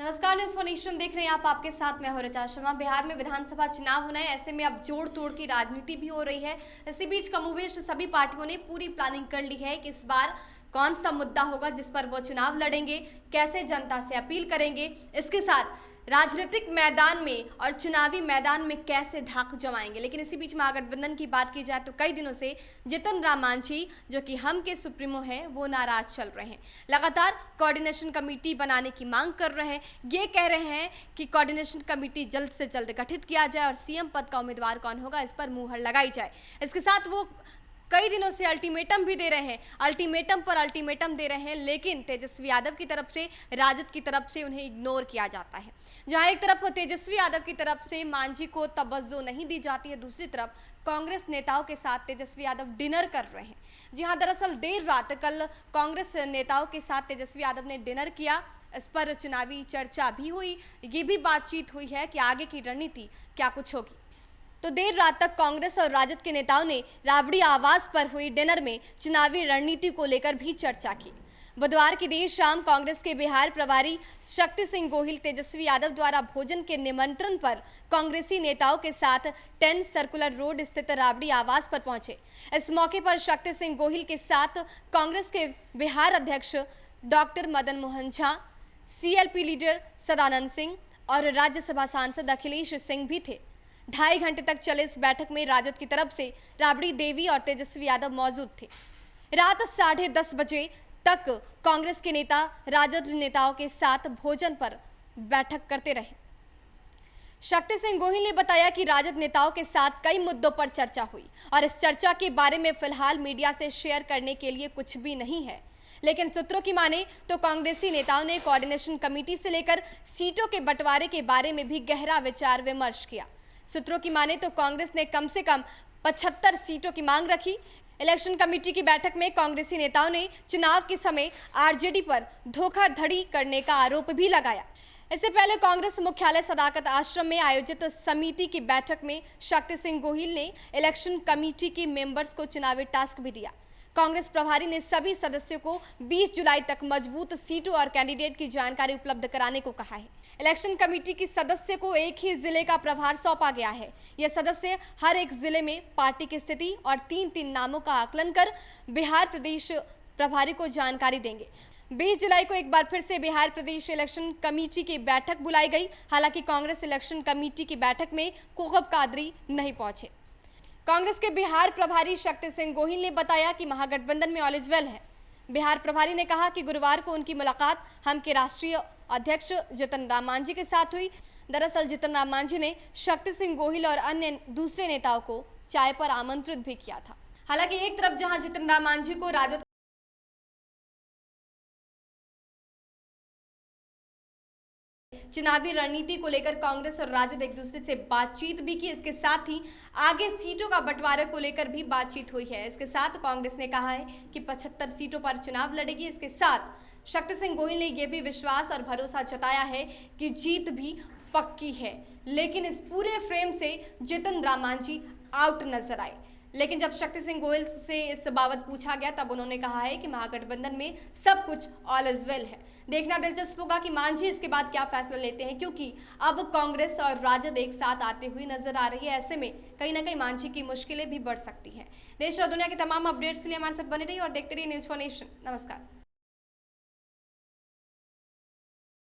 नमस्कार, news for nation देख रहे हैं आप। आपके साथ मैं हूं ऋचा शर्मा। बिहार में विधानसभा चुनाव होना है, ऐसे में अब जोड़ तोड़ की राजनीति भी हो रही है। इसी बीच कमोवेश सभी पार्टियों ने पूरी प्लानिंग कर ली है कि इस बार कौन सा मुद्दा होगा जिस पर वो चुनाव लड़ेंगे, कैसे जनता से अपील करेंगे, इसके साथ राजनीतिक मैदान में और चुनावी मैदान में कैसे धाक जमाएंगे। लेकिन इसी बीच महागठबंधन की बात की जाए तो कई दिनों से जितन राम मांझी, जो कि हम के सुप्रीमो हैं, वो नाराज चल रहे हैं। लगातार कोऑर्डिनेशन कमेटी बनाने की मांग कर रहे हैं। ये कह रहे हैं कि कोऑर्डिनेशन कमेटी जल्द से जल्द गठित किया जाए और सीएम पद का उम्मीदवार कौन होगा इस पर मुहर लगाई जाए। इसके साथ वो कई दिनों से अल्टीमेटम भी दे रहे हैं, अल्टीमेटम पर अल्टीमेटम दे रहे हैं, लेकिन तेजस्वी यादव की तरफ से, राजद की तरफ से उन्हें इग्नोर किया जाता है। जहां एक तरफ तेजस्वी यादव की तरफ से मांझी को तवज्जो नहीं दी जाती है, दूसरी तरफ कांग्रेस नेताओं के साथ तेजस्वी यादव डिनर कर रहे हैं। जी हां, दरअसल देर रात कल कांग्रेस नेताओं के साथ तेजस्वी यादव ने डिनर किया। इस पर चुनावी चर्चा भी हुई, ये भी बातचीत हुई है कि आगे की रणनीति क्या कुछ होगी। तो देर रात तक कांग्रेस और राजद के नेताओं ने राबड़ी आवास पर हुई डिनर में चुनावी रणनीति को लेकर भी चर्चा की। बुधवार की देर शाम कांग्रेस के बिहार प्रभारी शक्ति सिंह गोहिल तेजस्वी यादव द्वारा भोजन के निमंत्रण पर कांग्रेसी नेताओं के साथ 10 सर्कुलर रोड स्थित राबड़ी आवास पर पहुंचे। इस मौके पर शक्ति सिंह गोहिल के साथ कांग्रेस के बिहार अध्यक्ष doctor Madan Mohan Jha, CLP leader Sadanand Singh और राज्यसभा सांसद अखिलेश सिंह भी थे। 2.5 घंटे तक चले इस बैठक में राजद की तरफ से राबड़ी देवी और तेजस्वी यादव मौजूद थे। रात 10:30 बजे तक कांग्रेस के नेता राजद नेताओं के साथ भोजन पर बैठक करते रहे। शक्ति सिंह गोहिल ने बताया कि राजद नेताओं के साथ कई मुद्दों पर चर्चा हुई और इस चर्चा के बारे में फिलहाल मीडिया से शेयर करने के लिए कुछ भी नहीं है। लेकिन सूत्रों की माने तो कांग्रेसी नेताओं ने कोऑर्डिनेशन कमेटी से लेकर सीटों के बंटवारे के बारे में भी गहरा विचार विमर्श किया। सूत्रों की माने तो कांग्रेस ने कम से कम 75 सीटों की मांग रखी। इलेक्शन कमेटी की बैठक में कांग्रेसी नेताओं ने चुनाव के समय आरजेडी पर धोखाधड़ी करने का आरोप भी लगाया। इससे पहले कांग्रेस मुख्यालय सदाकत आश्रम में आयोजित समिति की बैठक में शक्ति सिंह गोहिल ने इलेक्शन कमेटी के मेंबर्स को चुनावी टास्क भी दिया। कांग्रेस प्रभारी ने सभी सदस्यों को 20 जुलाई तक मजबूत सीटों और कैंडिडेट की जानकारी उपलब्ध कराने को कहा है। इलेक्शन कमेटी की सदस्य को एक ही जिले का प्रभार सौंपा गया है। यह सदस्य हर एक जिले में पार्टी की स्थिति और 3-3 नामों का आकलन कर बिहार प्रदेश प्रभारी को जानकारी देंगे। 20 जुलाई को एक बार फिर से बिहार प्रदेश इलेक्शन कमेटी की बैठक बुलाई गई। हालांकि कांग्रेस इलेक्शन कमेटी की बैठक में कुतुब कादरी नहीं पहुंचे। कांग्रेस के बिहार प्रभारी शक्ति सिंह गोहिल ने बताया कि महागठबंधन में ऑल इज वेल है। बिहार प्रभारी ने कहा कि गुरुवार को उनकी मुलाकात हम के राष्ट्रीय अध्यक्ष जितन राम मांझी के साथ हुई। दरअसल जितन राम मांझी ने शक्ति सिंह गोहिल और अन्य दूसरे नेताओं को चाय पर आमंत्रित भी किया था। हालांकि एक तरफ जहां जितन राम मांझी को राजद चुनावी रणनीति को लेकर कांग्रेस और राजद एक दूसरे से बातचीत भी की, इसके साथ ही आगे सीटों का बंटवारे को लेकर भी बातचीत हुई है। इसके साथ कांग्रेस ने कहा है कि 75 सीटों पर चुनाव लड़ेगी। इसके साथ शक्ति सिंह गोहिल ने यह भी विश्वास और भरोसा जताया है कि जीत भी पक्की है। लेकिन इस पूरे फ्रेम से जितन राम मांझी आउट नजर आए। लेकिन जब शक्ति सिंह गोहिल से इस बाबत पूछा गया तब उन्होंने कहा है कि महागठबंधन में सब कुछ ऑल इज वेल है। देखना दिलचस्प होगा कि मांझी इसके बाद क्या फैसला लेते हैं, क्योंकि अब कांग्रेस और राजद एक साथ आते हुए नजर आ रही है। ऐसे में कहीं ना कहीं मांझी की मुश्किलें भी बढ़ सकती हैं। देश और दुनिया के तमाम अपडेट्स के लिए हमारे साथ बने रहिए और देखते रहिए न्यूज़ फॉर नेशन। नमस्कार।